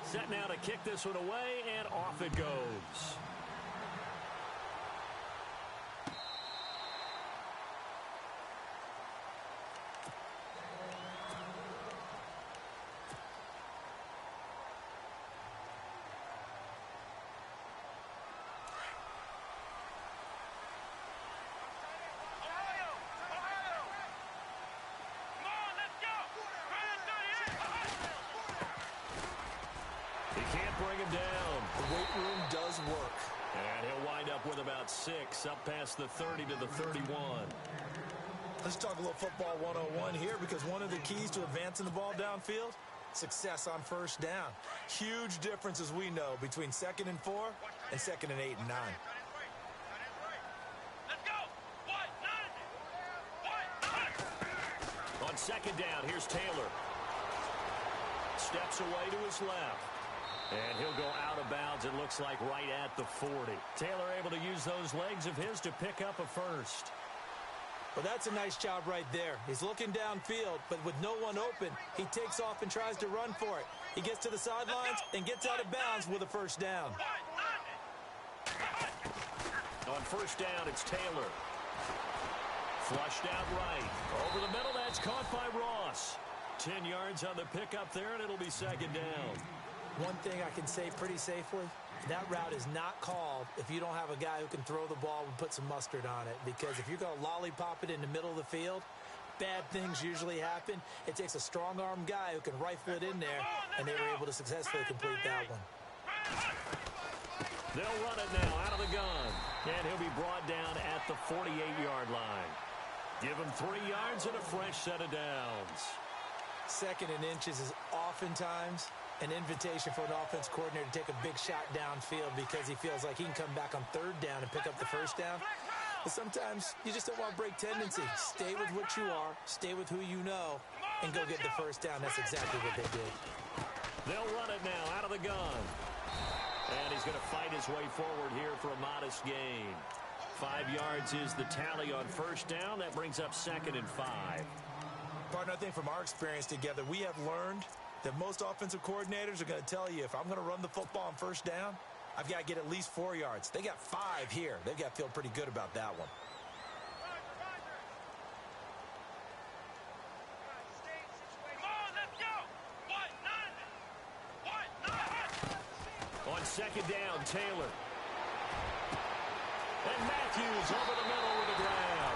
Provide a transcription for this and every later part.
Set now to kick this one away, and off it goes. Bring him down. The weight room does work. And he'll wind up with about 6, up past the 30 to the 31. Let's talk a little football 101 here, because one of the keys to advancing the ball downfield, success on first down. Huge difference, as we know, between 2nd and 4 and 2nd and 8 and 9. On 2nd down, here's Taylor. Steps away to his left. And he'll go out of bounds, it looks like, right at the 40. Taylor able to use those legs of his to pick up a first. Well, that's a nice job right there. He's looking downfield, but with no one open, he takes off and tries to run for it. He gets to the sidelines and gets out of bounds with a first down. On first down, it's Taylor. Flushed out right. Over the middle, that's caught by Ross. 10 yards on the pickup there, and it'll be 2nd down. One thing I can say pretty safely, that route is not called if you don't have a guy who can throw the ball and put some mustard on it. Because if you're going to lollipop it in the middle of the field, bad things usually happen. It takes a strong-arm guy who can rifle it in there, and they were able to successfully complete that one. They'll run it now out of the gun. And he'll be brought down at the 48-yard line. Give him 3 yards and a fresh set of downs. 2nd and inches is oftentimes an invitation for an offense coordinator to take a big shot downfield, because he feels like he can come back on 3rd down and pick up the first down. But sometimes you just don't want to break tendency. Stay with what you are, stay with who you know, and go get the first down. That's exactly what they did. They'll run it now out of the gun. And he's going to fight his way forward here for a modest gain. 5 yards is the tally on first down. That brings up 2nd and 5. Partner, I think from our experience together, we have learned that most offensive coordinators are going to tell you, if I'm going to run the football on first down, I've got to get at least 4 yards. They got 5 here. They've got to feel pretty good about that one. On 2nd down, Taylor. And Matthews over the middle with a grab.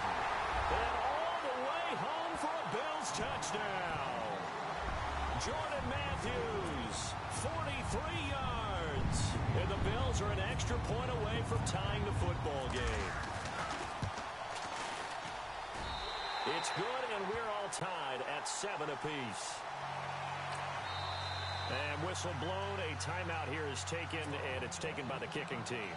And all the way home for a Bills touchdown. Jordan Matthews, 43 yards. And the Bills are an extra point away from tying the football game. It's good, and we're all tied at 7 apiece. And whistle blown. A timeout here is taken, and it's taken by the kicking team.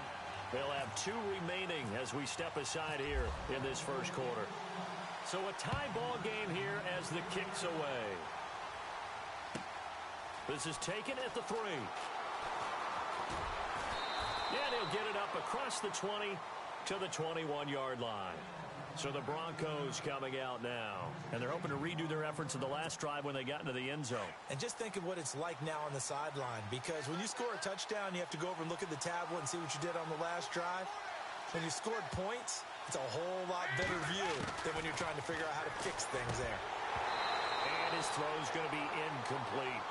They'll have 2 remaining as we step aside here in this first quarter. So a tie ball game here as the kick's away. This is taken at the 3. And he'll get it up across the 20 to the 21-yard line. So the Broncos coming out now. And they're hoping to redo their efforts in the last drive when they got into the end zone. And just think of what it's like now on the sideline. Because when you score a touchdown, you have to go over and look at the tablet and see what you did on the last drive. When you scored points, it's a whole lot better view than when you're trying to figure out how to fix things there. And his throw's going to be incomplete.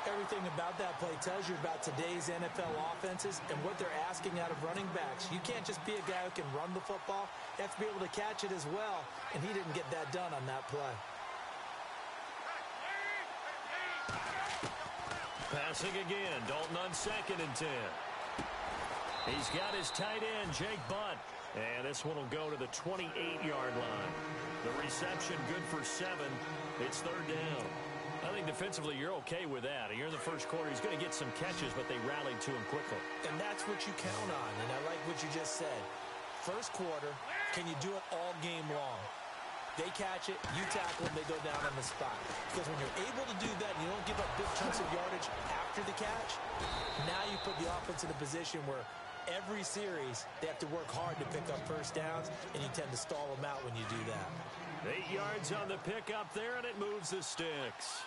Everything about that play tells you about today's NFL offenses and what they're asking out of running backs. You can't just be a guy who can run the football. You have to be able to catch it as well, and he didn't get that done on that play. Passing again, Dalton on 2nd and 10. He's got his tight end, Jake Butt, and this one will go to the 28-yard line. The reception good for 7. It's 3rd down. I think defensively you're okay with that. You're in the first quarter. He's going to get some catches, but they rallied to him quickly. And that's what you count on, and I like what you just said. First quarter, can you do it all game long? They catch it, you tackle them, they go down on the spot. Because when you're able to do that and you don't give up big chunks of yardage after the catch, now you put the offense in a position where every series they have to work hard to pick up first downs, and you tend to stall them out when you do that. 8 yards on the pickup there, and it moves the sticks.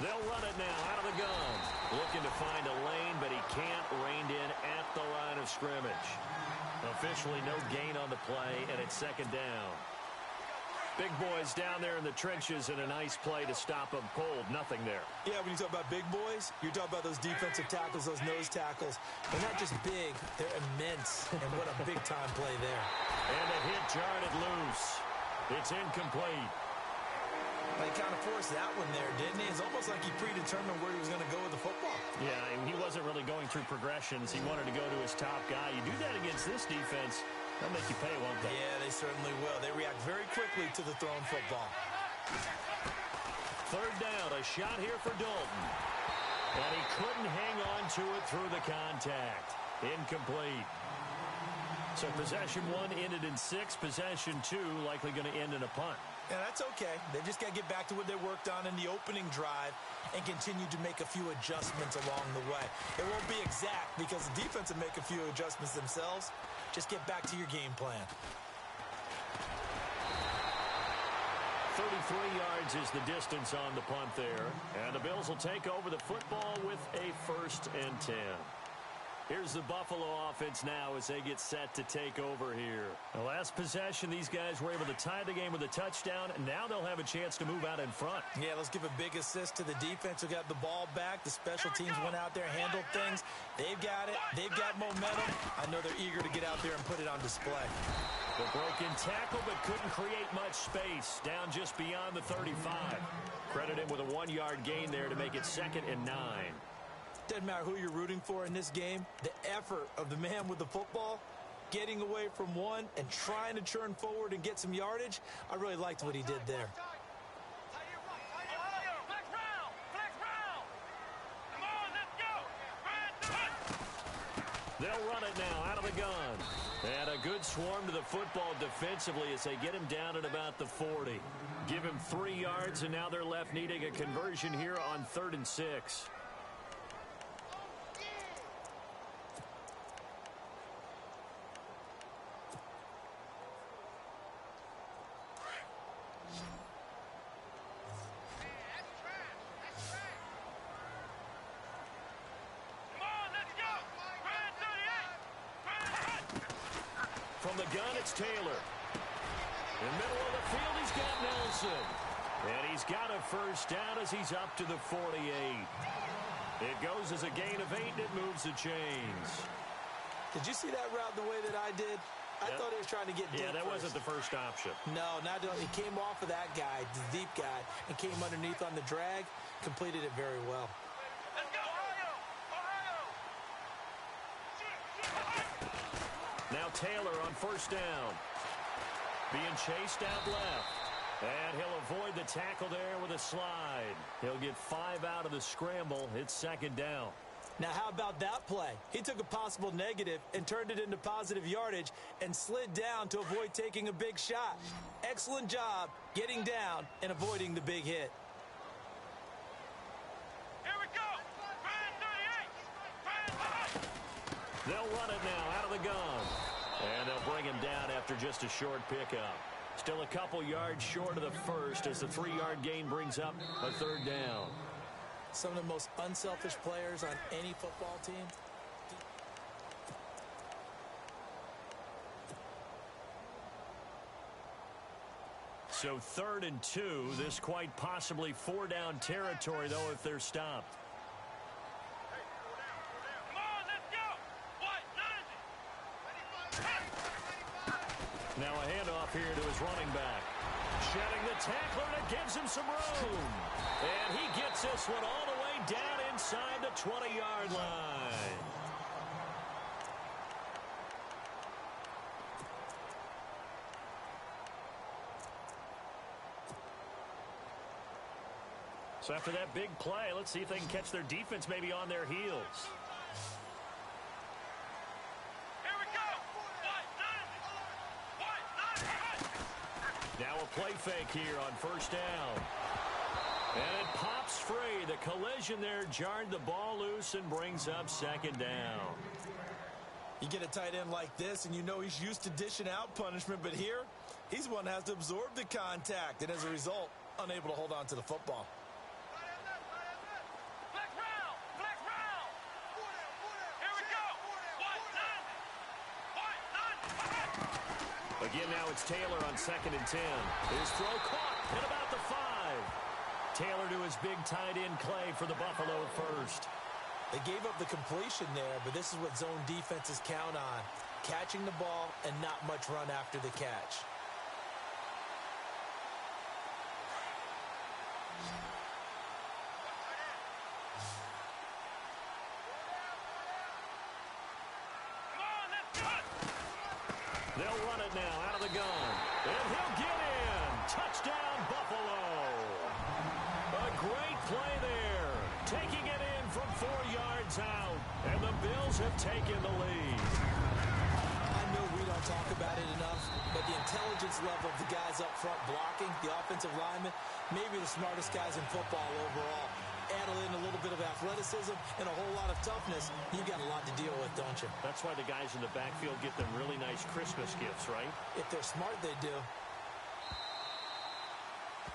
They'll run it now out of the gun. Looking to find a lane, but he can't. Reined in at the line of scrimmage. Officially no gain on the play, and it's second down. Big boys down there in the trenches, and a nice play to stop them cold. Nothing there. Yeah, when you talk about big boys, you're talking about those defensive tackles, those nose tackles. They're not just big, they're immense. And what a big-time play there. And a hit jarred it loose. It's incomplete. He kind of forced that one there, didn't he? It's almost like he predetermined where he was going to go with the football. Yeah, and he wasn't really going through progressions. He wanted to go to his top guy. You do that against this defense, they'll make you pay, won't they? Yeah, they certainly will. They react very quickly to the thrown football. Third down, a shot here for Dalton. And he couldn't hang on to it through the contact. Incomplete. So possession one ended in 6. Possession 2 likely going to end in a punt. Yeah, that's okay. They just got to get back to what they worked on in the opening drive and continue to make a few adjustments along the way. It won't be exact because the defense will make a few adjustments themselves. Just get back to your game plan. 33 yards is the distance on the punt there. And the Bills will take over the football with a 1st and 10. Here's the Buffalo offense now as they get set to take over here. The last possession, these guys were able to tie the game with a touchdown, and now they'll have a chance to move out in front. Yeah, let's give a big assist to the defense who got the ball back. The special teams went out there, handled things. They've got it. They've got momentum. I know they're eager to get out there and put it on display. The broken tackle, but couldn't create much space. Down just beyond the 35. Credit him with a 1-yard gain there to make it 2nd and 9. Doesn't matter who you're rooting for in this game. The effort of the man with the football, getting away from one and trying to churn forward and get some yardage, I really liked what he did there. They'll run it now out of the gun. And a good swarm to the football defensively as they get him down at about the 40. Give him 3 yards, and now they're left needing a conversion here on 3rd and 6. From the gun, it's Taylor. In the middle of the field, he's got Nelson. And he's got a 1st down as he's up to the 48. It goes as a gain of 8, and it moves the chains. Did you see that route the way that I did? I thought he was trying to get deep. Yeah, that wasn't the first option. No, not he came off of that guy, the deep guy, and came underneath on the drag, completed it very well. Let's go, Ohio! Now Taylor on 1st down. Being chased out left. And he'll avoid the tackle there with a slide. He'll get 5 out of the scramble. It's 2nd down. Now, how about that play? He took a possible negative and turned it into positive yardage and slid down to avoid taking a big shot. Excellent job getting down and avoiding the big hit. Here we go! Brand 38! They'll run it now out of the gun. And they'll bring him down after just a short pickup. Still a couple yards short of the 1st as the 3-yard gain brings up a 3rd down. Some of the most unselfish players on any football team. So 3rd and 2. This quite possibly 4-down territory, though, if they're stopped. Come on, let's go! What? 90! Now a handoff here to his running back. Shedding the tackler, and it gives him some room. And he gets this one all the way down inside the 20-yard line. So after that big play, let's see if they can catch their defense maybe on their heels. Here we go! What? 90! Now a play fake here on 1st down. And it pops free. The collision there jarred the ball loose and brings up 2nd down. You get a tight end like this, and you know he's used to dishing out punishment, but here, he's one that has to absorb the contact, and as a result, unable to hold on to the football. Flex round! Flex round! Here we go! What? None! What? None! Again, now it's Taylor on 2nd and 10. His throw caught at about the 5. Taylor to his big tight end Clay for the Buffalo first. They gave up the completion there, but this is what zone defenses count on. Catching the ball and not much run after the catch. Come on, let's do it! They'll run it now out of the gun. And he'll get in. Touchdown, Buffalo. A great play there. Taking it in from 4 yards out. And the Bills have taken the lead. I know we don't talk about it enough, but the intelligence level of the guys up front blocking, the offensive linemen, maybe the smartest guys in football overall. Add in a little bit of athleticism and a whole lot of toughness, you got a lot to deal with, don't you? That's why the guys in the backfield get them really nice Christmas gifts, right? If they're smart, they do.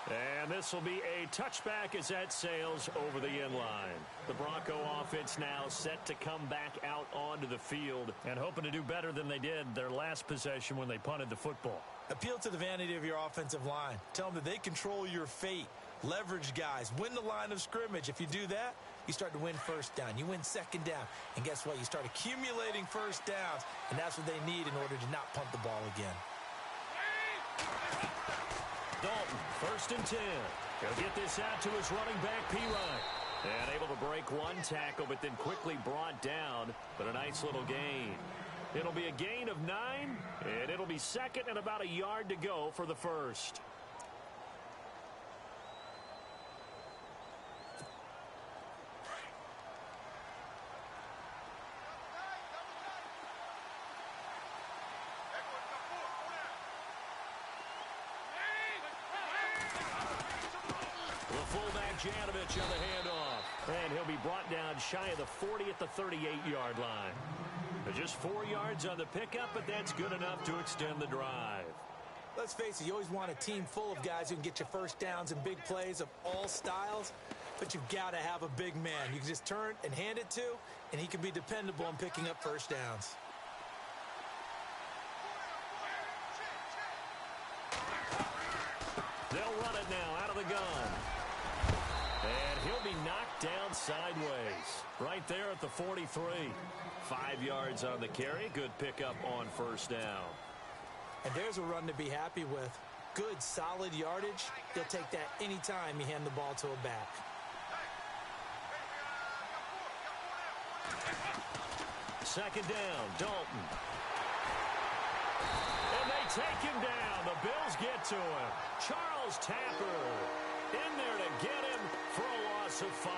And this will be a touchback as that sails over the end line. The Bronco offense now set to come back out onto the field and hoping to do better than they did their last possession when they punted the football. Appeal to the vanity of your offensive line. Tell them that they control your fate. Leverage guys. Win the line of scrimmage. If you do that, you start to win first down. You win second down. And guess what? You start accumulating first downs. And that's what they need in order to not punt the ball again. Dalton, 1st and 10. He'll get this out to his running back, P-Ryan. And able to break one tackle, but then quickly brought down. But a nice little gain. It'll be a gain of 9, and it'll be 2nd and about a yard to go for the first. Janovich on the handoff. And he'll be brought down shy of the 40 at the 38-yard line. Just 4 yards on the pickup, but that's good enough to extend the drive. Let's face it, you always want a team full of guys who can get you first downs and big plays of all styles, but you've got to have a big man you can just turn and hand it to, and he can be dependable in picking up first downs. They'll run it now out of the gun. And he'll be knocked down sideways. Right there at the 43. 5 yards on the carry. Good pickup on first down. And there's a run to be happy with. Good, solid yardage. He'll take that anytime you hand the ball to a back. Second down, Dalton. And they take him down. The Bills get to him. Charles Tapper in there to get him for a loss of 5.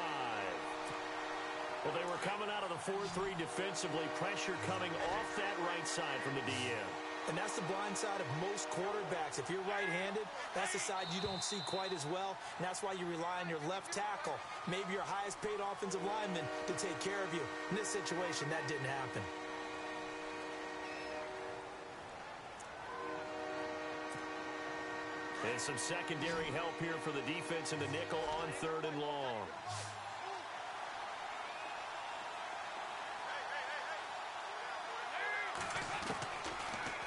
Well, they were coming out of the 4-3 defensively. Pressure coming off that right side from the DM. And that's the blind side of most quarterbacks. If you're right-handed, that's the side you don't see quite as well. And that's why you rely on your left tackle, maybe your highest-paid offensive lineman, to take care of you. In this situation, that didn't happen. And some secondary help here for the defense in the nickel on 3rd and long.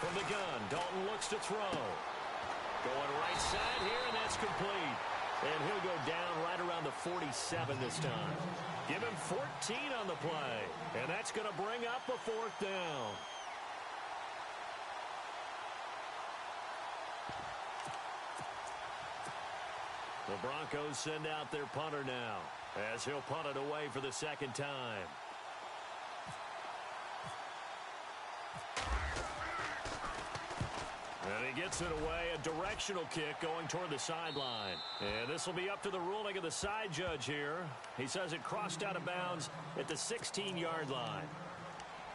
From the gun, Dalton looks to throw. Going right side here, and that's complete. And he'll go down right around the 47 this time. Give him 14 on the play. And that's going to bring up a 4th down. The Broncos send out their punter now, as he'll punt it away for the 2nd time. And he gets it away, a directional kick going toward the sideline. And this will be up to the ruling of the side judge here. He says it crossed out of bounds at the 16-yard line.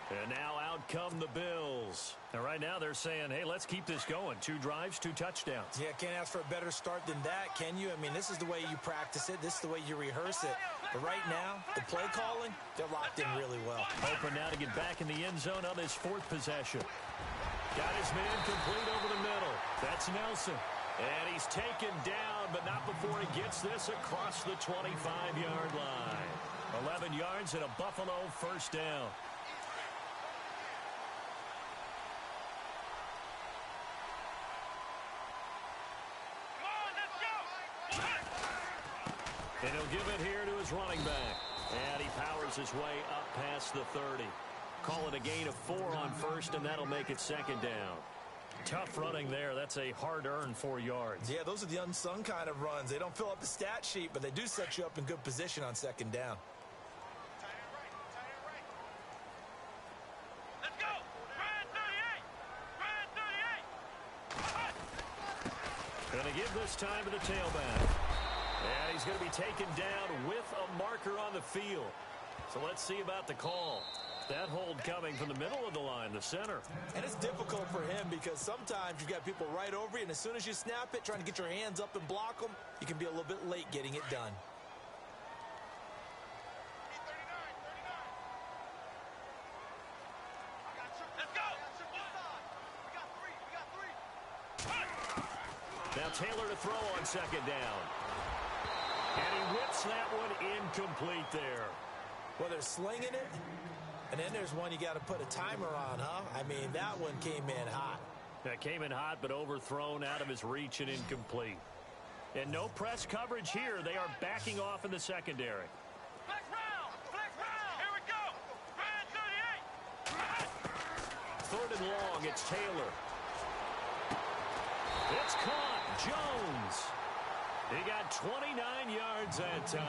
And now out come the Bills. And right now they're saying, hey, let's keep this going. 2 drives, 2 touchdowns. Yeah, can't ask for a better start than that, can you? I mean, this is the way you practice it. This is the way you rehearse it. But right now, the play calling, they're locked in really well. Open now to get back in the end zone on his 4th possession. Got his man complete over the middle. That's Nelson. And he's taken down, but not before he gets this across the 25-yard line. 11 yards and a Buffalo first down. And he'll give it here to his running back. And he powers his way up past the 30. Call it a gain of 4 on first, and that'll make it second down. Tough running there. That's a hard-earned 4 yards. Yeah, those are the unsung kind of runs. They don't fill up the stat sheet, but they do set you up in good position on second down. Let's go. Ryan 38. Going to give this time to the tailback. And he's going to be taken down with a marker on the field. So let's see about the call. That hold coming from the middle of the line, the center. And it's difficult for him because sometimes you've got people right over you, and as soon as you snap it, trying to get your hands up and block them, you can be a little bit late getting it done. Let's go. We got 3. Now Taylor to throw on second down. And he whips that one incomplete there. Well, they're slinging it, and then there's one you got to put a timer on, huh? I mean, that one came in hot. That came in hot, but overthrown out of his reach and incomplete. And no press coverage here. They are backing off in the secondary. Flex round. Here we go. Ryan 38. Third and long, it's Taylor. It's caught. Jones. He got 29 yards that time.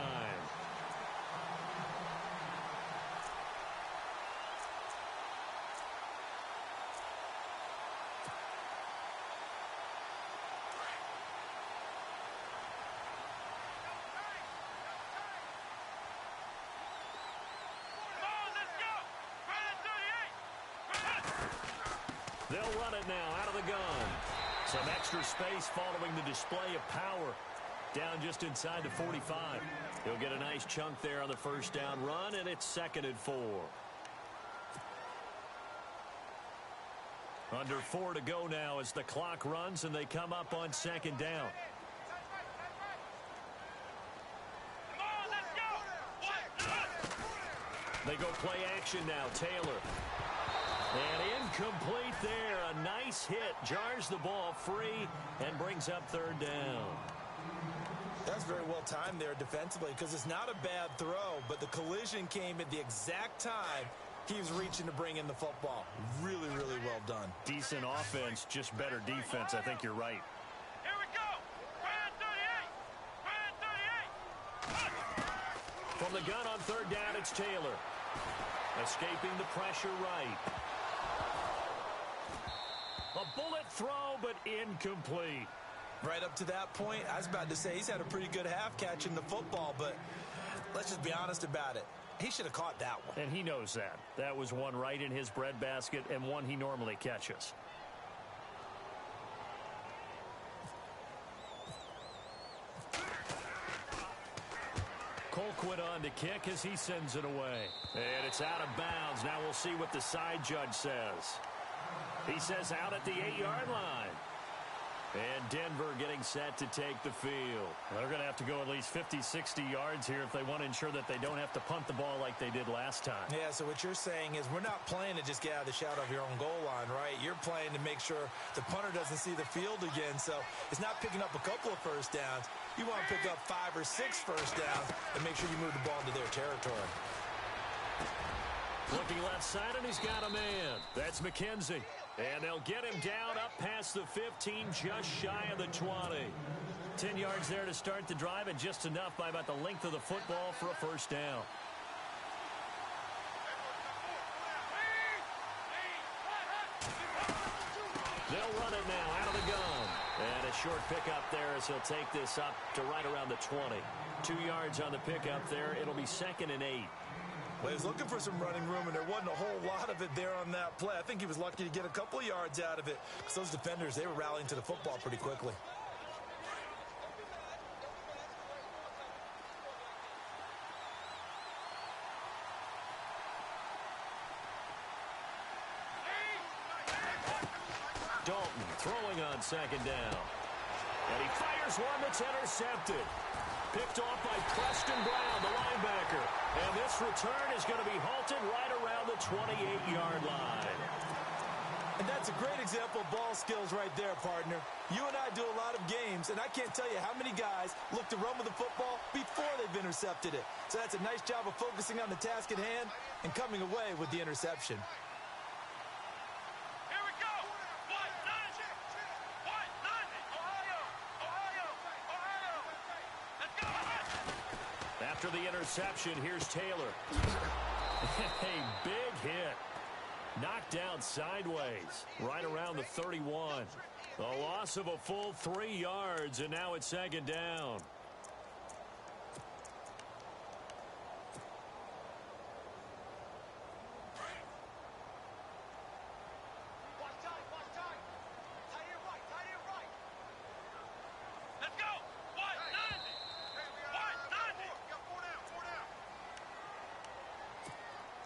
They'll run it now out of the gun. Some extra space following the display of power. Down just inside the 45. He'll get a nice chunk there on the first down run, and it's 2nd and 4. Under 4 to go now as the clock runs, and they come up on 2nd down. They go play action now. Taylor. And incomplete there. A nice hit. Jars the ball free and brings up 3rd down. That's very well timed there defensively because it's not a bad throw, but the collision came at the exact time he was reaching to bring in the football. Really, really well done. Decent offense, just better defense. I think you're right. Here we go. Ryan 38. From the gun on 3rd down, it's Taylor. Escaping the pressure right. A bullet throw, but incomplete. Right up to that point, I was about to say he's had a pretty good half catching the football, but let's just be honest about it. He should have caught that one. And he knows that. That was one right in his breadbasket and one he normally catches. Colquitt on to kick as he sends it away. And it's out of bounds. Now we'll see what the side judge says. He says out at the 8-yard line. And Denver getting set to take the field. They're going to have to go at least 50, 60 yards here if they want to ensure that they don't have to punt the ball like they did last time. Yeah, so what you're saying is we're not playing to just get out of the shadow of your own goal line, right? You're playing to make sure the punter doesn't see the field again. So it's not picking up a couple of first downs. You want to pick up 5 or 6 first downs and make sure you move the ball into their territory. Looking left side, and he's got a man. That's McKenzie. And they'll get him down up past the 15, just shy of the 20. 10 yards there to start the drive, and just enough by about the length of the football for a first down. They'll run it now out of the gun. And a short pickup there as he'll take this up to right around the 20. 2 yards on the pickup there. It'll be 2nd and 8. Well, he was looking for some running room, and there wasn't a whole lot of it there on that play. I think he was lucky to get a couple of yards out of it because those defenders, they were rallying to the football pretty quickly. Dalton throwing on 2nd down. Here's one that's intercepted. Picked off by Preston Brown, the linebacker. And this return is going to be halted right around the 28-yard line. And that's a great example of ball skills right there, partner. You and I do a lot of games, and I can't tell you how many guys look to run with the football before they've intercepted it. So that's a nice job of focusing on the task at hand and coming away with the interception. Here we go. What? What? Ohio. Ohio. Ohio. Let's go. After the interception, here's Taylor. A big hit. Knocked down sideways, right around the 31. The loss of a full 3 yards, and now it's second down. Let's go. What?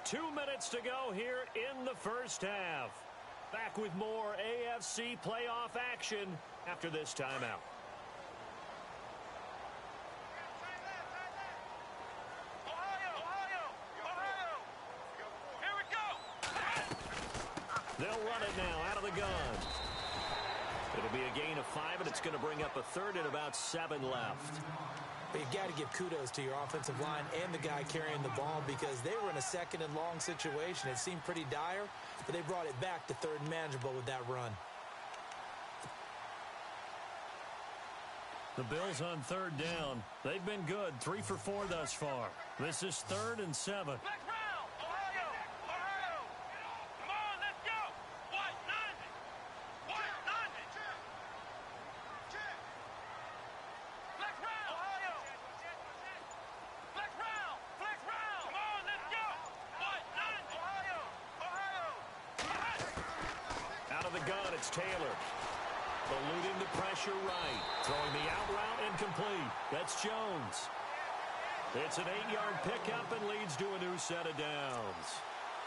2 minutes to go here in the first half. Back with more AFC playoff action after this timeout. Ohio. Here we go. They'll run it now out of the gun. It'll be a gain of 5, and it's going to bring up a third and about 7 left. But you've got to give kudos to your offensive line and the guy carrying the ball because they were in a second and long situation. It seemed pretty dire, but they brought it back to third and manageable with that run. The Bills on third down. They've been good, 3 for 4 thus far. This is 3rd and 7. Black round. Ohio. Come on, let's go. What? 90. Black round. Ohio. Black round. Come on, let's go. What? 90. Out of the gun, it's Taylor. Eluding the pressure right. Throwing the out route incomplete. That's Jones. It's an 8-yard pickup and leads to a new set of downs.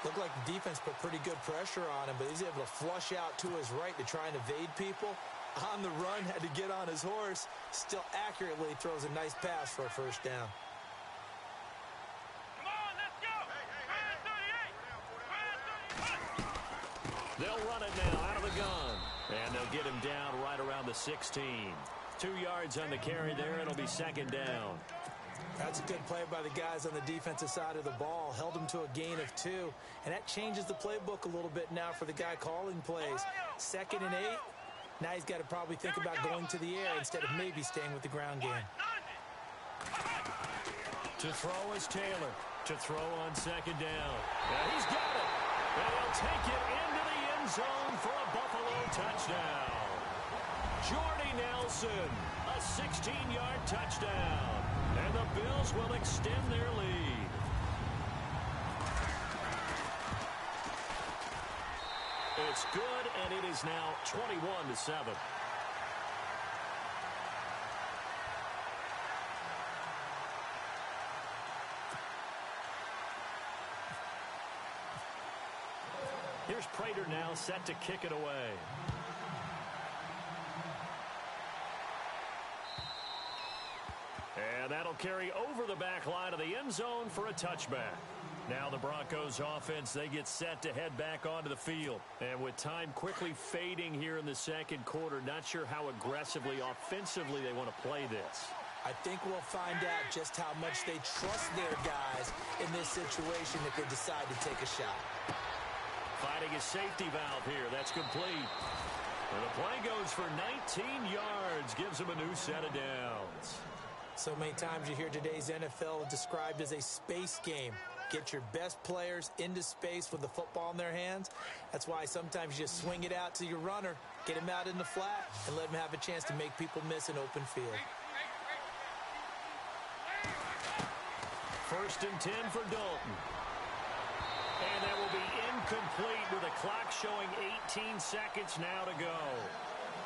Looked like the defense put pretty good pressure on him, but he's able to flush out to his right to try and evade people. On the run, had to get on his horse. Still accurately throws a nice pass for a first down. Come on, let's go. They'll run it now out of the gun. And they'll get him down right around the 16. 2 yards on the carry there. It'll be second down. That's a good play by the guys on the defensive side of the ball. Held him to a gain of 2. And that changes the playbook a little bit now for the guy calling plays. 2nd and 8. Now he's got to probably think about going to the air instead of maybe staying with the ground game. To throw is Taylor. To throw on second down. And he's got it. And he'll take it into the end zone for a Buffalo touchdown. Jordy Nelson, a 16-yard touchdown. And the Bills will extend their lead. It's good, and it is now 21-7. Here's Prater now set to kick it away. And that'll carry over the back line of the end zone for a touchback. Now the Broncos offense, they get set to head back onto the field. And with time quickly fading here in the second quarter, not sure how aggressively, offensively they want to play this. I think we'll find out just how much they trust their guys in this situation if they decide to take a shot. Finding a safety valve here. That's complete. And the play goes for 19 yards. Gives them a new set of downs. So many times you hear today's NFL described as a space game. Get your best players into space with the football in their hands. That's why sometimes you just swing it out to your runner, get him out in the flat, and let him have a chance to make people miss an open field. 1st and 10 for Dalton. And that will be incomplete with a clock showing 18 seconds now to go.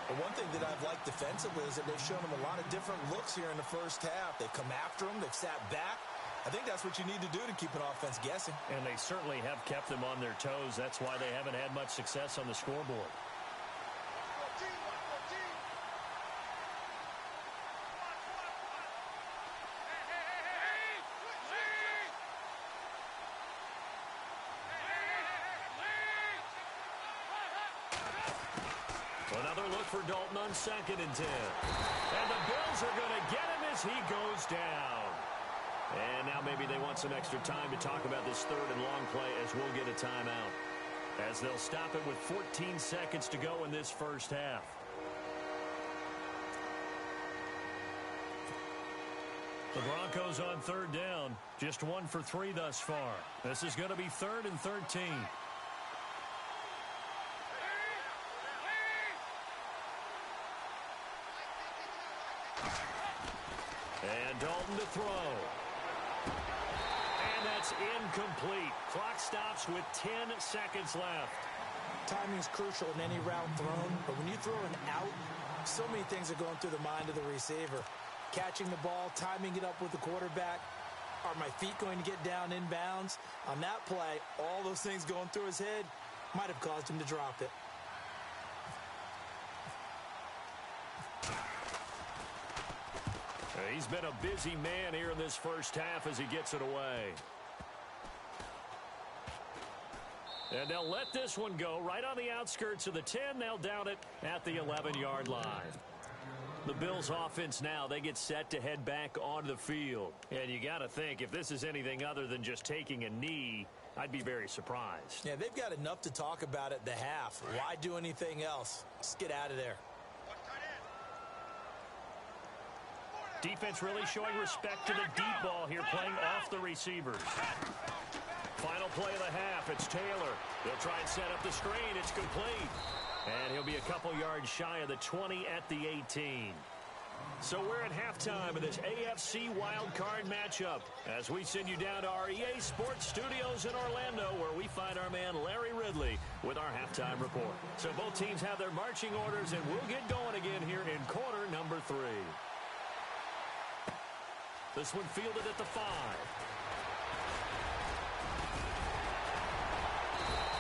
And one thing that I've liked defensively is that they've shown them a lot of different looks here in the first half. They've come after them. They've sat back. I think that's what you need to do to keep an offense guessing. And they certainly have kept them on their toes. That's why they haven't had much success on the scoreboard. look for Dalton on 2nd and 10. And the Bills are going to get him as he goes down. And now maybe they want some extra time to talk about this 3rd and long play as we'll get a timeout. As they'll stop it with 14 seconds to go in this first half. The Broncos on 3rd down. Just 1 for 3 thus far. This is going to be 3rd and 13. And Dalton to throw. And that's incomplete. Clock stops with 10 seconds left. Timing is crucial in any route thrown, but when you throw an out, so many things are going through the mind of the receiver. Catching the ball, timing it up with the quarterback. Are my feet going to get down inbounds? On that play, all those things going through his head might have caused him to drop it. He's been a busy man here in this first half as he gets it away. And they'll let this one go right on the outskirts of the 10. They'll down it at the 11-yard line. The Bills offense now, they get set to head back onto the field. And you got to think, if this is anything other than just taking a knee, I'd be very surprised. Yeah, they've got enough to talk about at the half. Why do anything else? Just get out of there. Defense really showing respect to the deep ball here, playing off the receivers. Final play of the half, it's Taylor. They'll try and set up the screen. It's complete. And he'll be a couple yards shy of the 20 at the 18. So we're at halftime of this AFC wildcard matchup as we send you down to our EA Sports Studios in Orlando, where we find our man Larry Ridley with our halftime report. So both teams have their marching orders, and we'll get going again here in quarter number 3. This one fielded at the 5.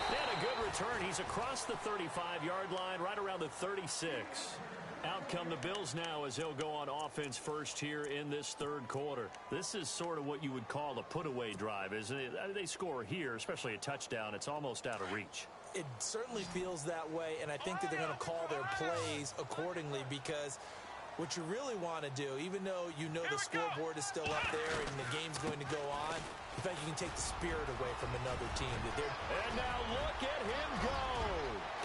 And a good return. He's across the 35-yard line, right around the 36. Out come the Bills now as they'll go on offense first here in this 3rd quarter. This is sort of what you would call a put-away drive, isn't it? They score here, especially a touchdown. It's almost out of reach. It certainly feels that way, and I think that they're going to call their plays accordingly, because what you really want to do, even though you know the scoreboard is still up there and the game's going to go on, in fact, you can take the spirit away from another team. And now look at him go.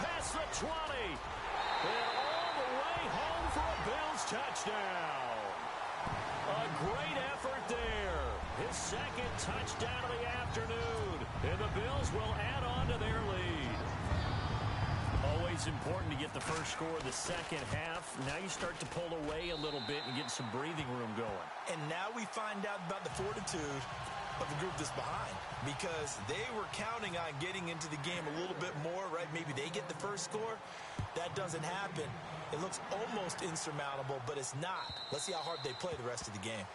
Past the 20. And all the way home for a Bills touchdown. A great effort there. His 2nd touchdown of the afternoon. And the Bills will add on to their lead. Always important to get the first score of the second half. Now you start to pull away a little bit and get some breathing room going. And now we find out about the fortitude of the group that's behind, because they were counting on getting into the game a little bit more, right? Maybe they get the first score. That doesn't happen. It looks almost insurmountable, but it's not. Let's see how hard they play the rest of the game.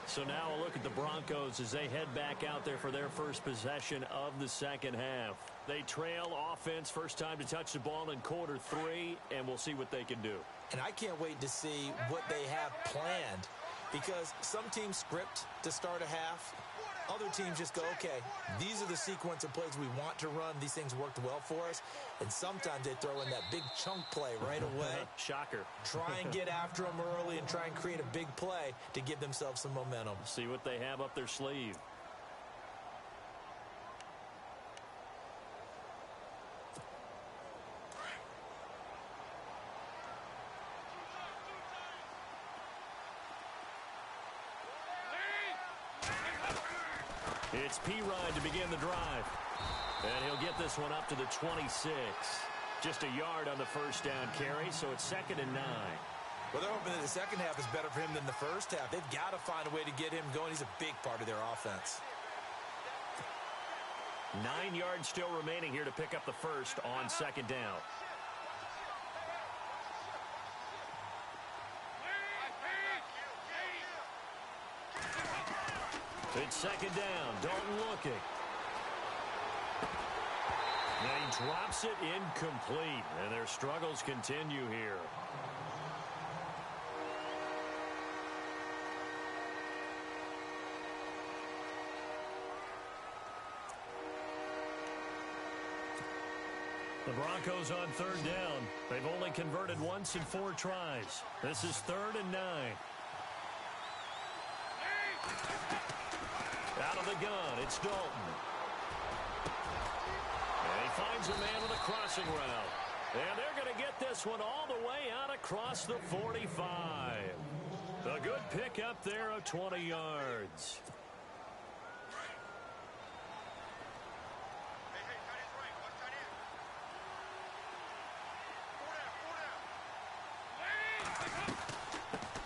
So now a look at the Broncos as they head back out there for their first possession of the second half. They trail offense, first time to touch the ball in quarter 3, and we'll see what they can do. And I can't wait to see what they have planned, because some teams script to start a half. Other teams just go, okay, these are the sequence of plays we want to run. These things worked well for us. And sometimes they throw in that big chunk play right away. Shocker. Try and get after them early and try and create a big play to give themselves some momentum. See what they have up their sleeve. It's P-Ride to begin the drive. And he'll get this one up to the 26. Just a yard on the first down carry, so it's 2nd and 9. Well, they're hoping that the second half is better for him than the first half. They've got to find a way to get him going. He's a big part of their offense. 9 yards still remaining here to pick up the first on 2nd down. It's 2nd down. Dalton looking. And he drops it incomplete. And their struggles continue here. The Broncos on third down. They've only converted once in 4 tries. This is 3rd and 9. Out of the gun, it's Dalton. And he finds a man with a crossing route. And they're going to get this one all the way out across the 45. A good pickup there of 20 yards.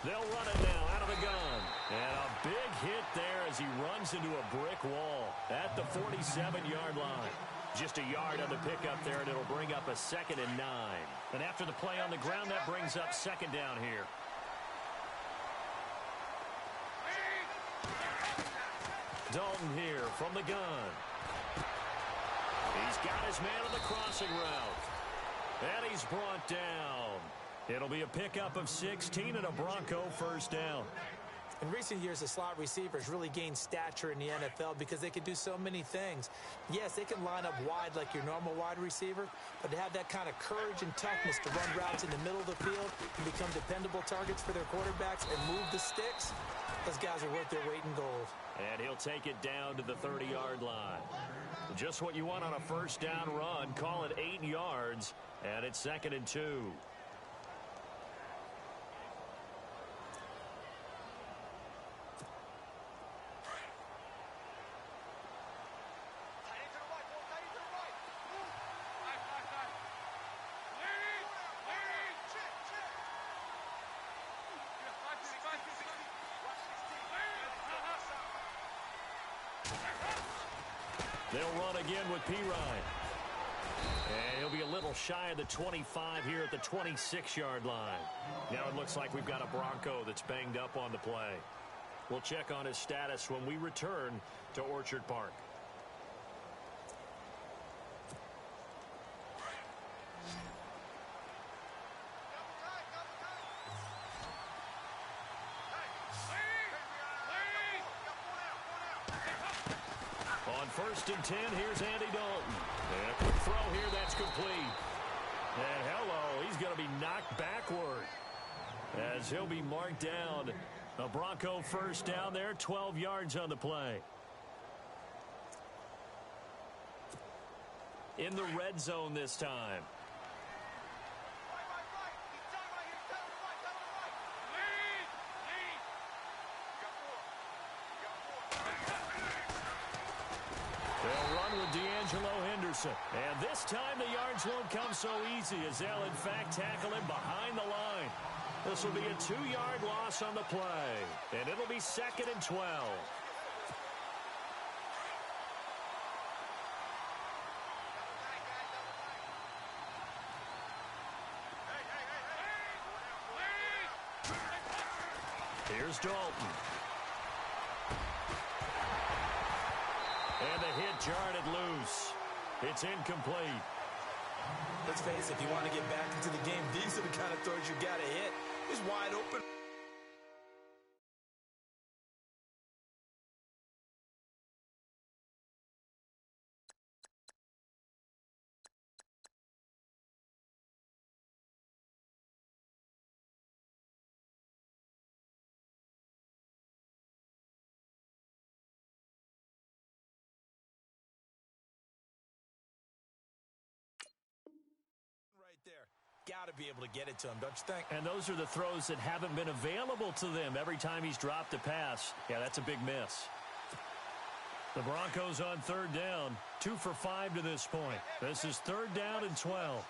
They'll run it now out of the gun. And a big hit there as he runs into a brick wall at the 47-yard line. Just a yard on the pickup there, and it'll bring up a 2nd and 9. And after the play on the ground, that brings up 2nd down here. Dalton here from the gun. He's got his man on the crossing route. And he's brought down. It'll be a pickup of 16 and a Bronco first down. In recent years, the slot receivers really gained stature in the NFL because they can do so many things. Yes, they can line up wide like your normal wide receiver, but to have that kind of courage and toughness to run routes in the middle of the field and become dependable targets for their quarterbacks and move the sticks, those guys are worth their weight in gold. And he'll take it down to the 30-yard line. Just what you want on a first down run. Call it 8 yards, and it's 2nd and 2. They'll run again with Pirine. And he'll be a little shy of the 25 here at the 26-yard line. Now it looks like we've got a Bronco that's banged up on the play. We'll check on his status when we return to Orchard Park. On 1st and 10, here's Andy Dalton. And a quick throw here, that's complete. And hello, he's going to be knocked backward as he'll be marked down. A Bronco first down there, 12 yards on the play. In the red zone this time. And this time the yards won't come so easy as they'll in fact tackle him behind the line. This will be a 2-yard loss on the play. And it'll be 2nd and 12. Here's Dalton. And the hit jarred it loose. It's incomplete. Let's face it, if you want to get back into the game, these are the kind of throws you got to hit. He's wide open. Got to be able to get it to him, don't you think? And those are the throws that haven't been available to them every time he's dropped a pass. Yeah, that's a big miss. The Broncos on 3rd down, 2 for 5 to this point. This is 3rd down and 12.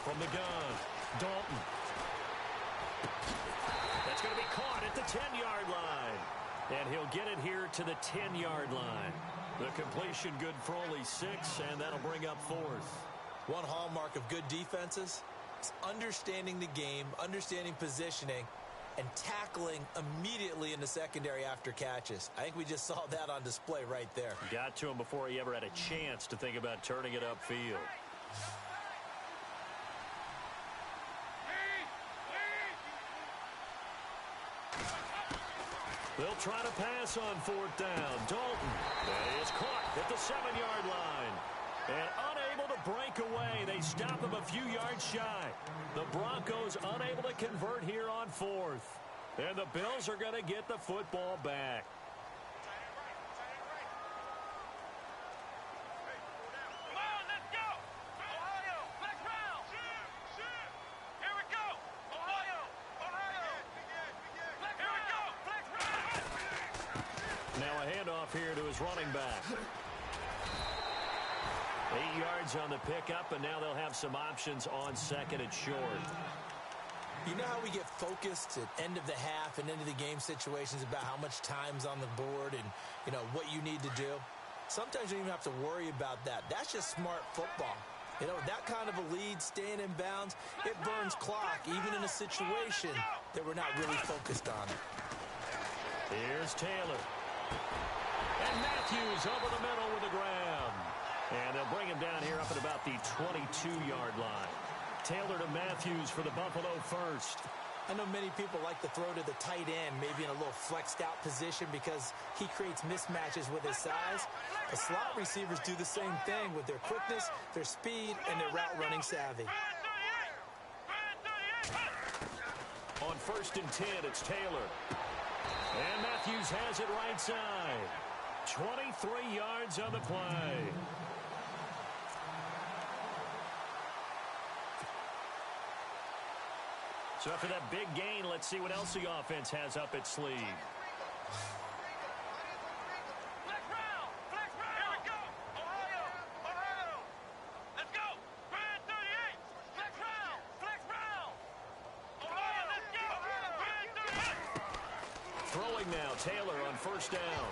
From the gun, Dalton. That's going to be caught at the 10-yard line. And he'll get it here to the 10-yard line. The completion good for only 6, and that'll bring up 4th. One hallmark of good defenses is understanding the game, understanding positioning, and tackling immediately in the secondary after catches. I think we just saw that on display right there. Got to him before he ever had a chance to think about turning it upfield. They'll try to pass on fourth down. Dalton is caught at the 7-yard line. And unable to break away. They stop him a few yards shy. The Broncos unable to convert here on fourth. And the Bills are going to get the football back. Come on, let's go. Ohio, flex round. Here we go. Ohio. Here we go. Flex round. Now a handoff here to his running back. 8 yards on the pickup, and now they'll have some options on second and short. You know how we get focused at end of the half and end of the game situations about how much time's on the board and, you know, what you need to do? Sometimes you don't even have to worry about that. That's just smart football. You know, that kind of a lead, staying in bounds, it burns clock, even in a situation that we're not really focused on. Here's Taylor. And Matthews over the middle with the grab. And they'll bring him down here up at about the 22-yard line. Taylor to Matthews for the Buffalo first. I know many people like to throw to the tight end, maybe in a little flexed out position because he creates mismatches with his size. The slot receivers do the same thing with their quickness, their speed, and their route running savvy. On first and 10, it's Taylor. And Matthews has it right side. 23 yards on the play. So after that big gain, let's see what else the offense has up its sleeve. Flex round. Here we go. Ohio. Let's go. Grand 38. Flex round. Ohio, let's go. Grand 38. Throwing now, Taylor on first down.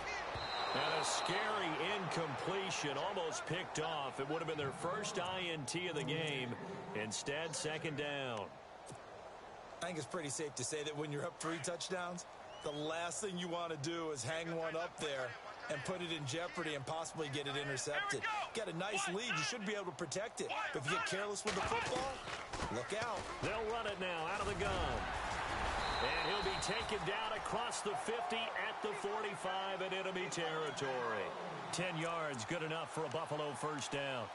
And a scary incompletion, almost picked off. It would have been their first INT of the game. Instead, second down. I think it's pretty safe to say that when you're up 3 touchdowns, the last thing you want to do is hang one up there and put it in jeopardy and possibly get it intercepted. Get a nice lead, you should be able to protect it. But if you get careless with the football, look out. They'll run it now out of the gun. And he'll be taken down across the 50 at the 45 in enemy territory. 10 yards, good enough for a Buffalo first down.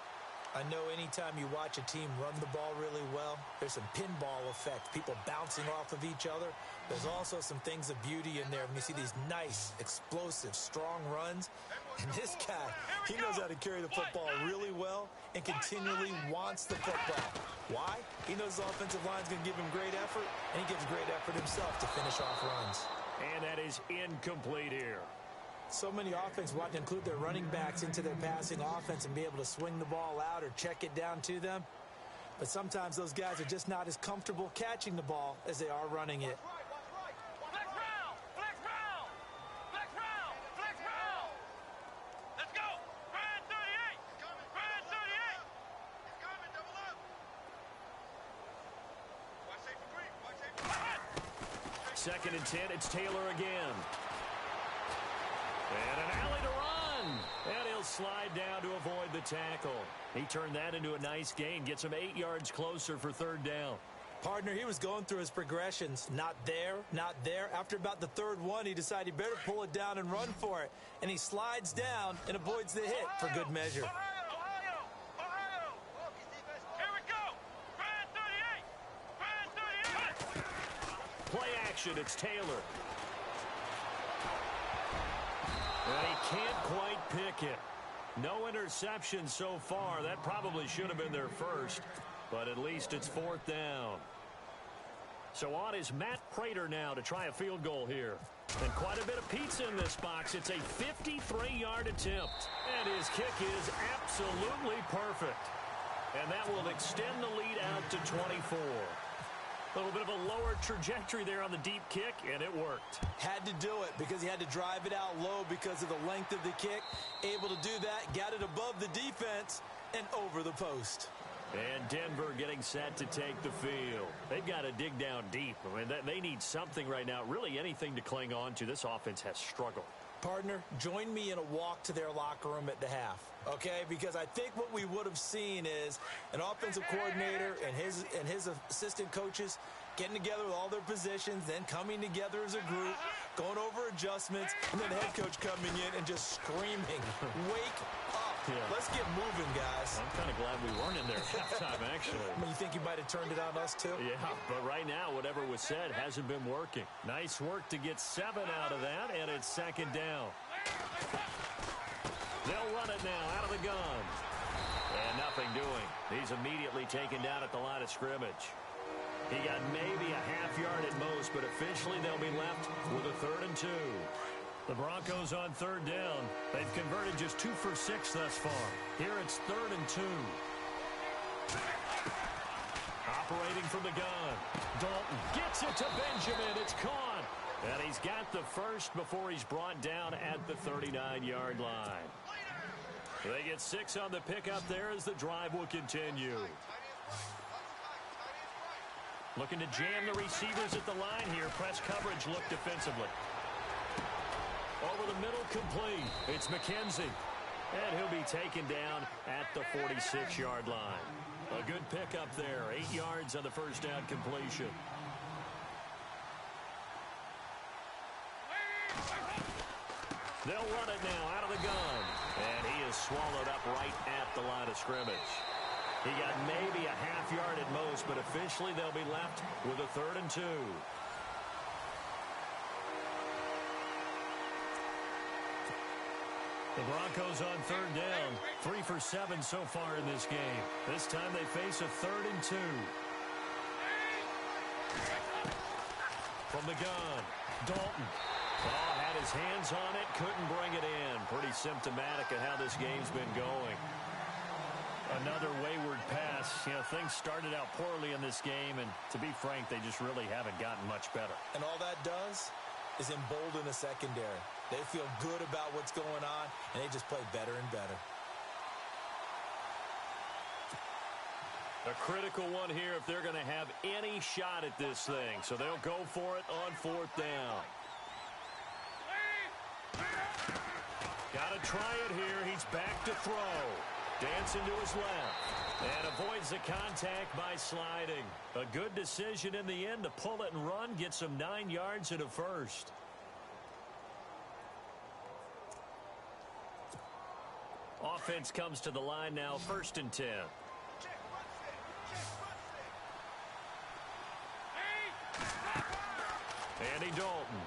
I know anytime you watch a team run the ball really well, there's some pinball effect, people bouncing off of each other. There's also some things of beauty in there when you see these nice, explosive, strong runs. And this guy, he knows how to carry the football really well and continually wants the football. Why? He knows the offensive line's going to give him great effort, and he gives great effort himself to finish off runs. And that is incomplete here. So many offenses want to include their running backs into their passing offense and be able to swing the ball out or check it down to them. But sometimes those guys are just not as comfortable catching the ball as they are running it. Flex round. Let's go. Grand 38. Grand 38. It's coming, double up. Second and 10, it's Taylor again. And an alley to run. And he'll slide down to avoid the tackle. He turned that into a nice gain. Gets him 8 yards closer for third down. Partner, he was going through his progressions. Not there, not there. After about the third one, he decided he better pull it down and run for it. And he slides down and avoids the hit for good measure. Ohio. Here we go. Grand 38. Play action, it's Taylor. And he can't quite pick it. No interception so far. That probably should have been their first, but at least it's fourth down. So on is Matt Prater now to try a field goal here. And quite a bit of pizza in this box. It's a 53-yard attempt. And his kick is absolutely perfect. And that will extend the lead out to 24. A little bit of a lower trajectory there on the deep kick, and it worked. Had to do it because he had to drive it out low because of the length of the kick. Able to do that, got it above the defense and over the post. And Denver getting set to take the field. They've got to dig down deep. I mean, they need something right now, really anything to cling on to. This offense has struggled. Partner, join me in a walk to their locker room at the half, okay? Because I think what we would have seen is an offensive coordinator and his assistant coaches getting together with all their positions, then coming together as a group, going over adjustments, and then the head coach coming in and just screaming, wake up. Yeah. Let's get moving, guys. I'm kind of glad we weren't in there at halftime, actually. You think you might have turned it on us, too? Yeah, but right now, whatever was said hasn't been working. Nice work to get 7 out of that, and it's second down. They'll run it now out of the gun. And nothing doing. He's immediately taken down at the line of scrimmage. He got maybe a half yard at most, but officially they'll be left with a 3rd and 2. The Broncos on 3rd down. They've converted just 2 for 6 thus far. Here it's 3rd and 2. Operating from the gun. Dalton gets it to Benjamin. It's caught. And he's got the first before he's brought down at the 39-yard line. They get 6 on the pickup there as the drive will continue. Looking to jam the receivers at the line here. Press coverage look defensively. Over the middle, complete. It's McKenzie. And he'll be taken down at the 46-yard line. A good pickup there. 8 yards on the first down completion. They'll run it now out of the gun. And he is swallowed up right at the line of scrimmage. He got maybe a half yard at most, but officially they'll be left with a 3rd and 2. The Broncos on 3rd down. 3 for 7 so far in this game. This time they face a 3rd and 2. From the gun, Dalton. Oh, had his hands on it, couldn't bring it in. Pretty symptomatic of how this game's been going. Another wayward pass. You know, things started out poorly in this game, and to be frank, they just really haven't gotten much better. And all that does is embolden the secondary. They feel good about what's going on, and they just play better and better. A critical one here if they're going to have any shot at this thing. So they'll go for it on 4th down. Got to try it here. He's back to throw. Dancing to his left. And avoids the contact by sliding. A good decision in the end to pull it and run. Gets him 9 yards and a first. Offense comes to the line now, 1st and 10. Andy Dalton.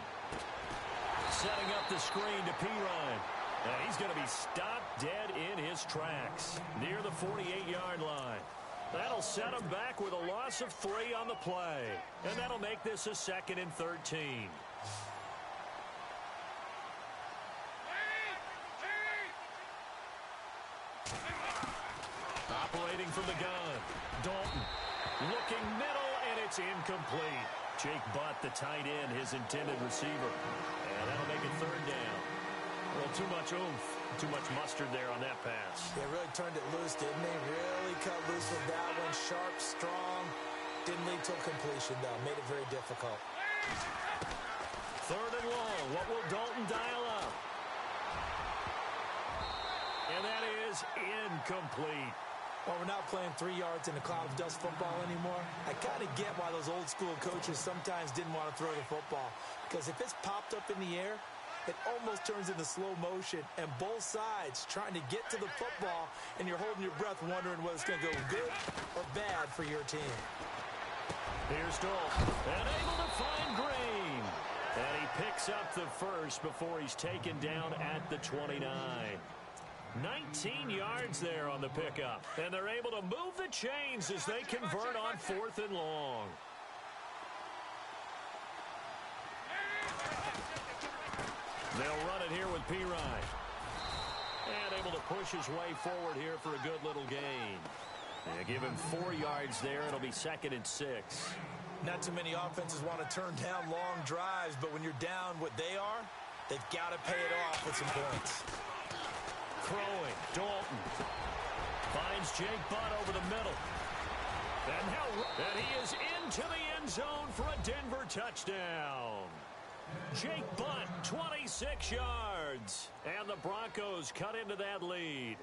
Setting up the screen to Pirine. And he's going to be stopped dead in his tracks near the 48-yard line. That'll set him back with a loss of 3 on the play. And that'll make this a 2nd and 13. Operating from the gun. Dalton looking middle, and it's incomplete. Jake Butt, the tight end, his intended receiver. And that'll make it 3rd down. Well, too much oomph, too much mustard there on that pass. They really turned it loose, didn't they? Really cut loose with that one. Sharp, strong. Didn't lead to completion, though. Made it very difficult. 3rd and long. What will Dalton dial up? And that is incomplete. Well, we're not playing 3 yards in a cloud of dust football anymore. I kind of get why those old school coaches sometimes didn't want to throw the football. Because if it's popped up in the air, it almost turns into slow motion, and both sides trying to get to the football, and you're holding your breath wondering whether it's going to go good or bad for your team. Here's Dalton, and able to find Green. And he picks up the first before he's taken down at the 29. 19 yards there on the pickup, and they're able to move the chains as they convert on 4th and long. They'll run it here with Pirine. And able to push his way forward here for a good little gain. And give him 4 yards there. It'll be 2nd and 6. Not too many offenses want to turn down long drives, but when you're down what they are, they've got to pay it off with some points. Throwing, Dalton finds Jake Butt over the middle. And he is into the end zone for a Denver touchdown. Jake Butt, 26 yards. yards. And the Broncos cut into that lead.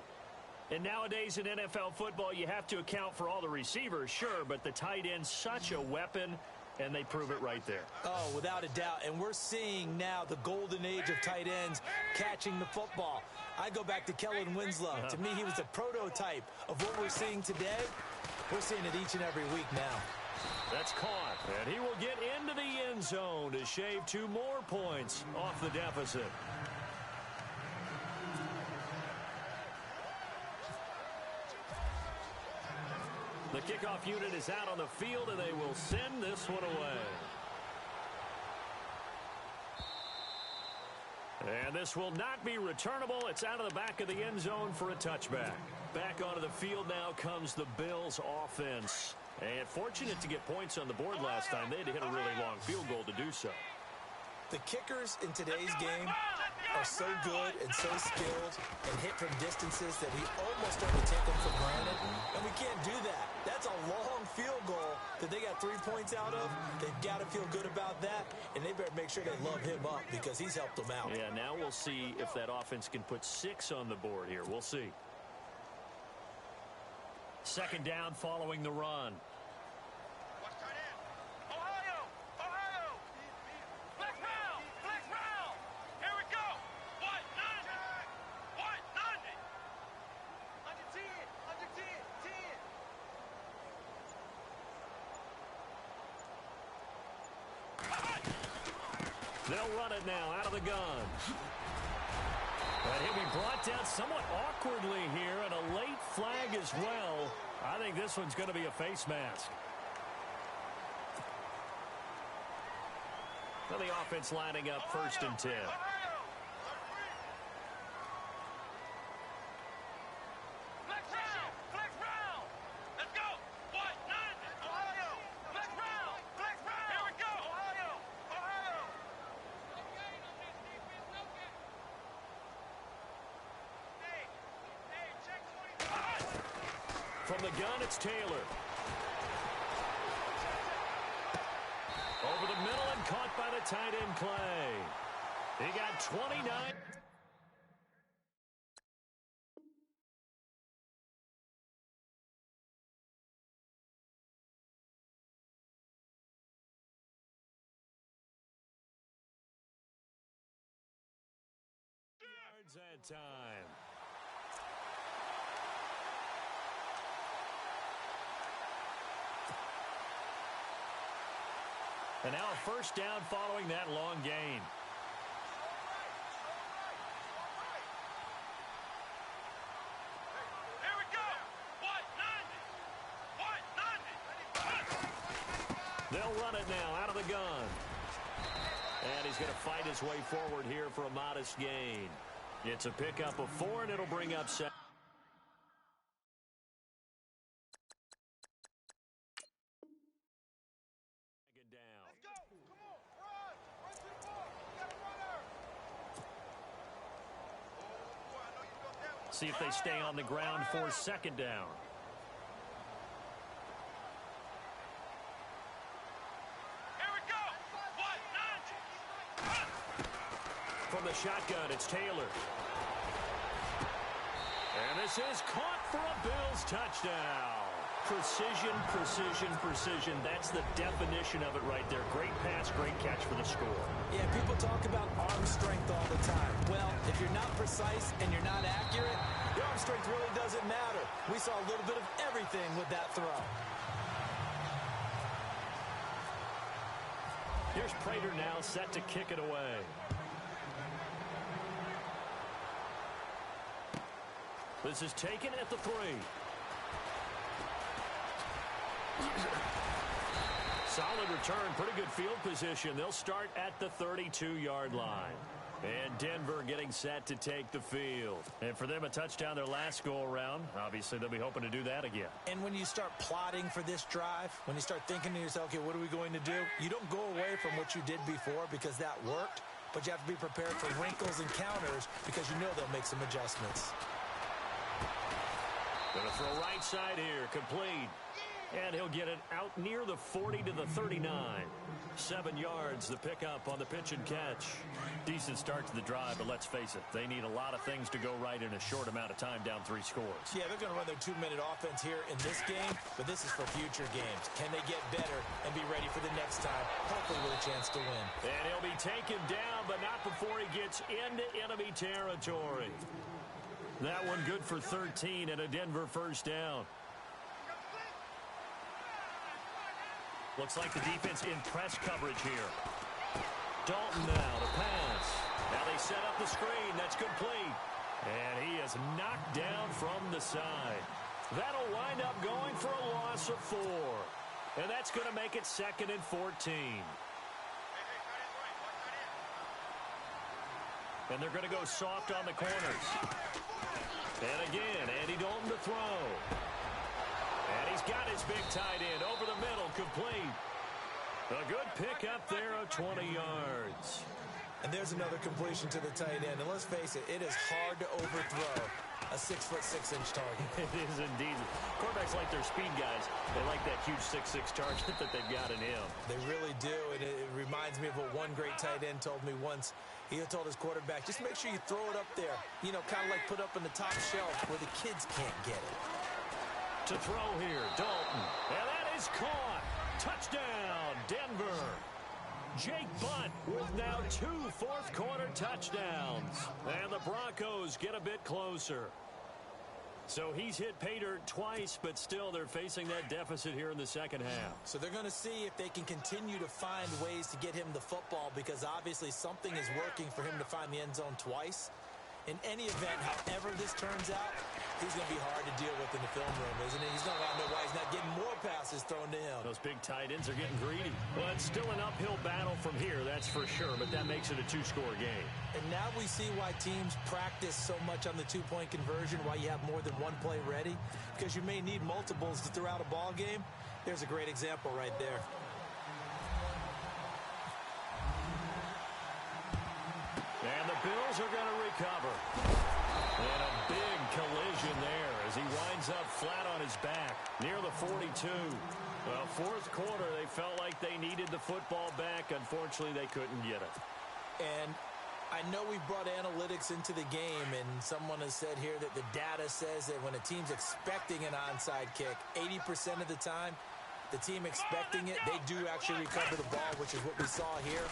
And nowadays in NFL football, you have to account for all the receivers, sure, but the tight end's such a weapon, and they prove it right there. Oh, without a doubt. And we're seeing now the golden age of tight ends catching the football. I go back to Kellen Winslow. To me, he was a prototype of what we're seeing today. We're seeing it each and every week now. That's caught, and he will get into the end zone to shave 2 more points off the deficit. The kickoff unit is out on the field, and they will send this one away. And this will not be returnable. It's out of the back of the end zone for a touchback. Back onto the field now comes the Bills offense. And fortunate to get points on the board last time. They had to hit a really long field goal to do so. The kickers in today's game are so good and so skilled and hit from distances that we almost start to take them for granted. And we can't do that. That's a long field goal that they got 3 points out of. They've got to feel good about that, and they better make sure they love him up because he's helped them out. Yeah, now we'll see if that offense can put 6 on the board here. We'll see. Second down following the run. They'll run it now out of the gun. But he'll be brought down somewhat awkwardly here, and a late flag as well. I think this one's going to be a face mask. Well, the offense lining up 1st and 10. From the gun, it's Taylor. Over the middle and caught by the tight end Clay. He got 29. Yards that time. And now a first down following that long gain. Here we go. They'll run it now out of the gun. And he's going to fight his way forward here for a modest gain. It's a pickup of 4, and it'll bring up 7. See if they stay on the ground for 2nd down. Here we go. From the shotgun, it's Taylor. And this is caught for a Bills touchdown. Precision, precision, precision. That's the definition of it right there. Great pass, great catch for the score. Yeah, people talk about arm strength all the time. Well, if you're not precise and you're not accurate, your arm strength really doesn't matter. We saw a little bit of everything with that throw. Here's Prater now set to kick it away. This is taken at the 3. Solid return, pretty good field position. They'll start at the 32-yard line. And Denver getting set to take the field. And for them, a touchdown their last go-around. Obviously, they'll be hoping to do that again. And when you start plotting for this drive, when you start thinking to yourself, okay, what are we going to do? You don't go away from what you did before because that worked, but you have to be prepared for wrinkles and counters because you know they'll make some adjustments. Going to throw right side here, complete. And he'll get it out near the 40 to the 39. 7 yards, the pickup on the pitch and catch. Decent start to the drive, but let's face it, they need a lot of things to go right in a short amount of time, down 3 scores. Yeah, they're going to run their 2-minute offense here in this game, but this is for future games. Can they get better and be ready for the next time, hopefully with a chance to win? And he'll be taken down, but not before he gets into enemy territory. That one good for 13 and a Denver first down. Looks like the defense in press coverage here. Dalton now to pass. Now they set up the screen. That's complete. And he is knocked down from the side. That'll wind up going for a loss of 4. And that's going to make it 2nd and 14. And they're going to go soft on the corners. And again, Andy Dalton to throw. And he's got his big tight end over the middle, complete. A good pickup there of 20 yards. And there's another completion to the tight end. And let's face it, it is hard to overthrow a 6'6" target. It is indeed. Quarterbacks like their speed guys. They like that huge 6'6" target that they've got in him. They really do, and it reminds me of what one great tight end told me once. He told his quarterback, just make sure you throw it up there. You know, kind of like put up in the top shelf where the kids can't get it. To throw here, Dalton. And that is caught. Touchdown, Denver. Jake Butt with now 2 fourth-quarter touchdowns. And the Broncos get a bit closer. So he's hit pay dirt twice, but still they're facing that deficit here in the second half. So they're going to see if they can continue to find ways to get him the football, because obviously something is working for him to find the end zone twice. In any event, however this turns out, he's going to be hard to deal with in the film room, isn't he? He's not going to know why he's not getting more passes thrown to him. Those big tight ends are getting greedy. Well, it's still an uphill battle from here, that's for sure, but that makes it a 2-score game. And now we see why teams practice so much on the 2-point conversion, why you have more than one play ready, because you may need multiples to throw out a ball game. There's a great example right there. And the Bills are going to recover. And a big collision there as he winds up flat on his back near the 42. Well, fourth quarter, they felt like they needed the football back. Unfortunately, they couldn't get it. And I know we brought analytics into the game, and someone has said here that the data says that when a team's expecting an onside kick, 80% of the time, the team expecting it, they do actually recover the ball, which is what we saw here.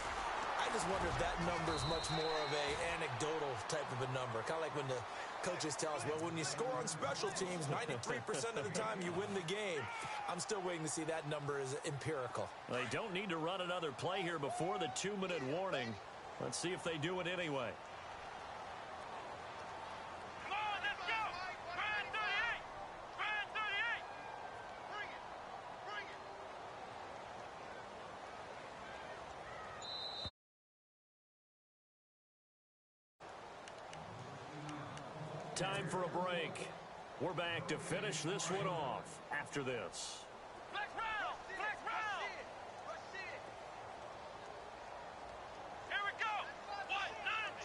I just wonder if that number is much more of a anecdotal type of a number. Kind of like when the coaches tell us, well, when you score on special teams, 93% of the time you win the game. I'm still waiting to see that number is empirical. They don't need to run another play here before the 2-minute warning. Let's see if they do it anyway. Come on, let's go! Grind 38! Grind 38! Bring it! Bring it! Time for a break. We're back to finish this one off after this. Flex round! Flex round! Here we go! 1, 9,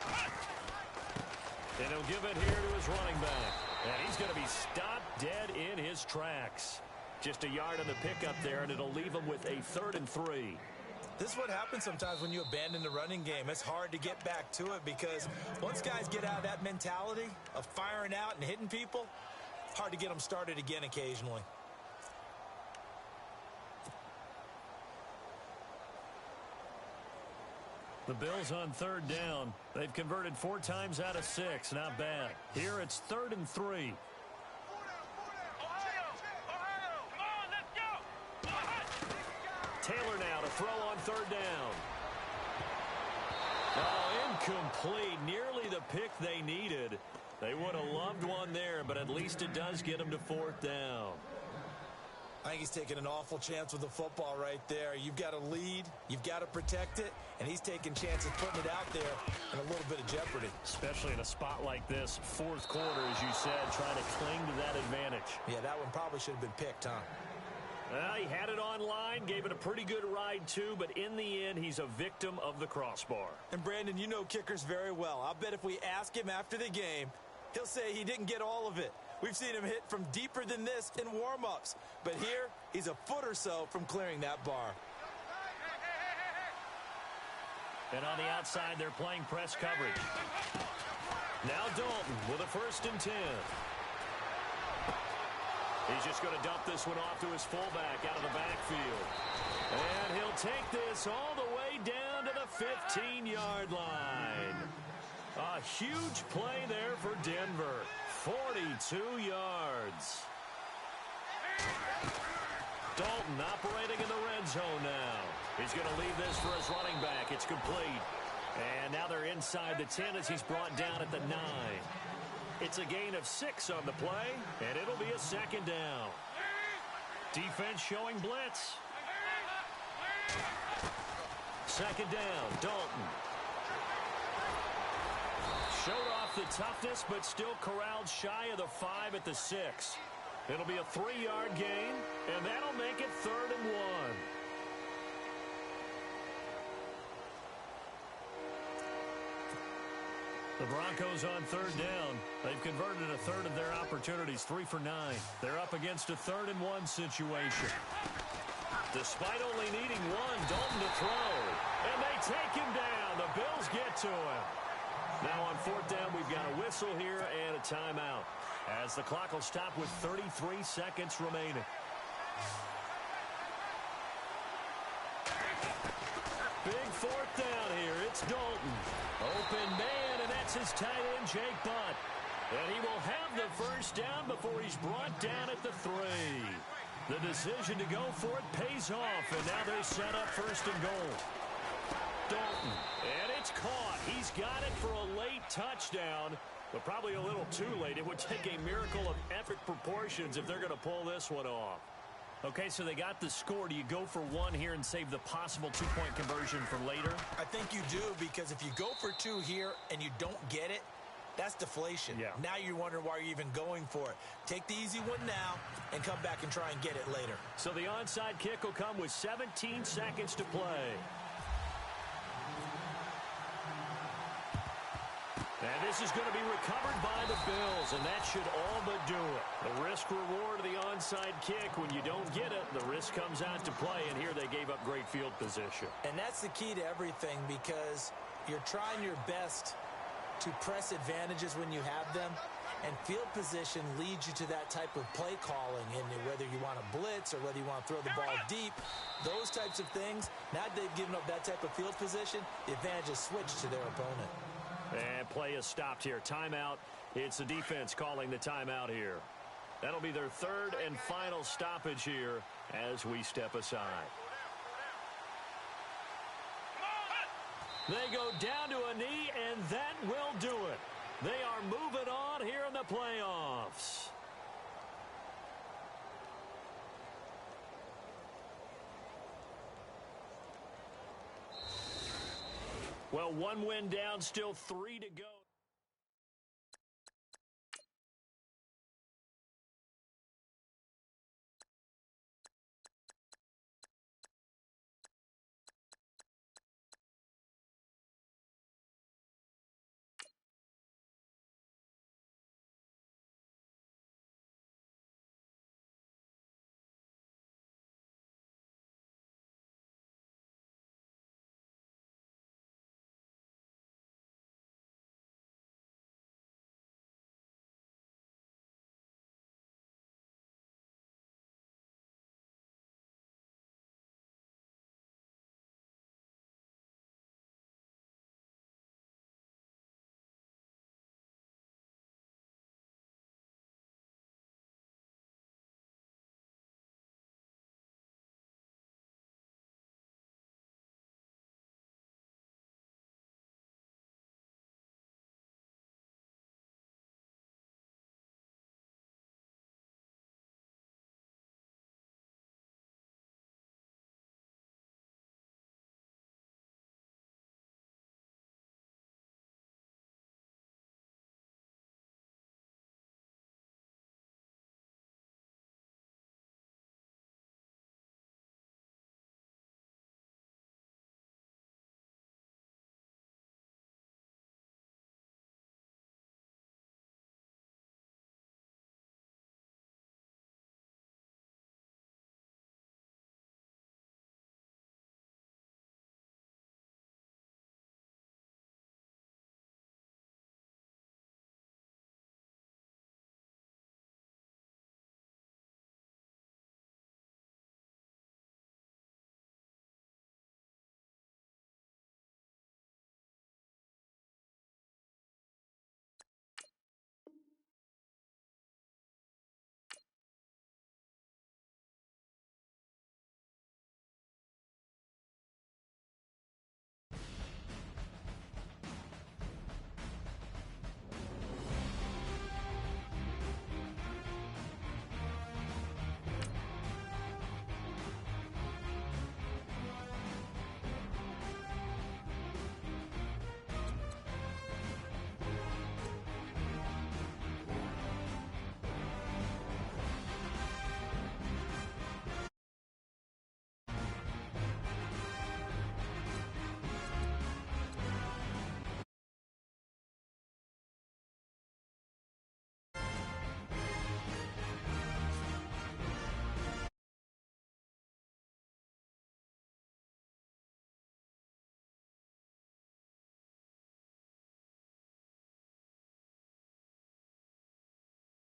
1! And he'll give it here to his running back. And he's going to be stopped dead in his tracks. Just a yard on the pickup there, and it'll leave him with a 3rd and 3. This is what happens sometimes when you abandon the running game. It's hard to get back to it because once guys get out of that mentality of firing out and hitting people, hard to get them started again occasionally. The Bills on 3rd down. They've converted 4 times out of 6. Not bad. Here it's 3rd and 3. Ohio! Ohio! Come on, let's go! Taylor now to throw on 3rd down. Oh, incomplete. Nearly the pick they needed. They would have loved one there, but at least it does get them to 4th down. I think he's taking an awful chance with the football right there. You've got to lead, you've got to protect it, and he's taking chances putting it out there in a little bit of jeopardy. Especially in a spot like this, 4th quarter, as you said, trying to cling to that advantage. Yeah, that one probably should have been picked, huh? He had it online, gave it a pretty good ride too, but in the end, he's a victim of the crossbar. And Brandon, you know kickers very well. I'll bet if we ask him after the game, he'll say he didn't get all of it. We've seen him hit from deeper than this in warm-ups. But here, he's He's a foot or so from clearing that bar. And on the outside, they're playing press coverage. Now Dalton with a 1st and 10. He's just going to dump this one off to his fullback out of the backfield. And he'll take this all the way down to the 15-yard line. A huge play there for Denver. 42 yards. Dalton operating in the red zone now. He's going to leave this for his running back. It's complete. And now they're inside the 10 as he's brought down at the 9. It's a gain of 6 on the play, and it'll be a 2nd down. Defense showing blitz. 2nd down, Dalton. Showed off the toughness, but still corralled shy of the 5 at the 6. It'll be a 3-yard gain, and that'll make it 3rd and 1. The Broncos on 3rd down. They've converted a third of their opportunities, 3 for 9. They're up against a 3rd and 1 situation. Despite only needing 1, Dalton to throw. And they take him down. The Bills get to him. Now on 4th down, we've got a whistle here and a timeout, as the clock will stop with 33 seconds remaining. Big 4th down here. It's Dalton. Open man, and that's his tight end, Jake Butt. And he will have the 1st down before he's brought down at the 3. The decision to go for it pays off, and now they're set up 1st and goal. Dalton, and it's caught. He's got it for a late touchdown, but probably a little too late. It would take a miracle of epic proportions if they're going to pull this one off. Okay, so they got the score. Do you go for 1 here and save the possible 2-point conversion for later? I think you do, because if you go for 2 here and you don't get it, that's deflation. Yeah. Now you're wondering why you're even going for it. Take the easy one now and come back and try and get it later. So the onside kick will come with 17 seconds to play. And this is going to be recovered by the Bills, and that should all but do it. The risk-reward of the onside kick, when you don't get it, the risk comes out to play, and here they gave up great field position. And that's the key to everything, because you're trying your best to press advantages when you have them, and field position leads you to that type of play calling, and whether you want to blitz or whether you want to throw the ball deep, those types of things. Now that they've given up that type of field position, the advantage is switched to their opponent. And play is stopped here. Timeout. It's the defense calling the timeout here. That'll be their 3rd and final stoppage here as we step aside. They go down to a knee, and that will do it. They are moving on here in the playoffs. Well, 1 win down, still 3 to go.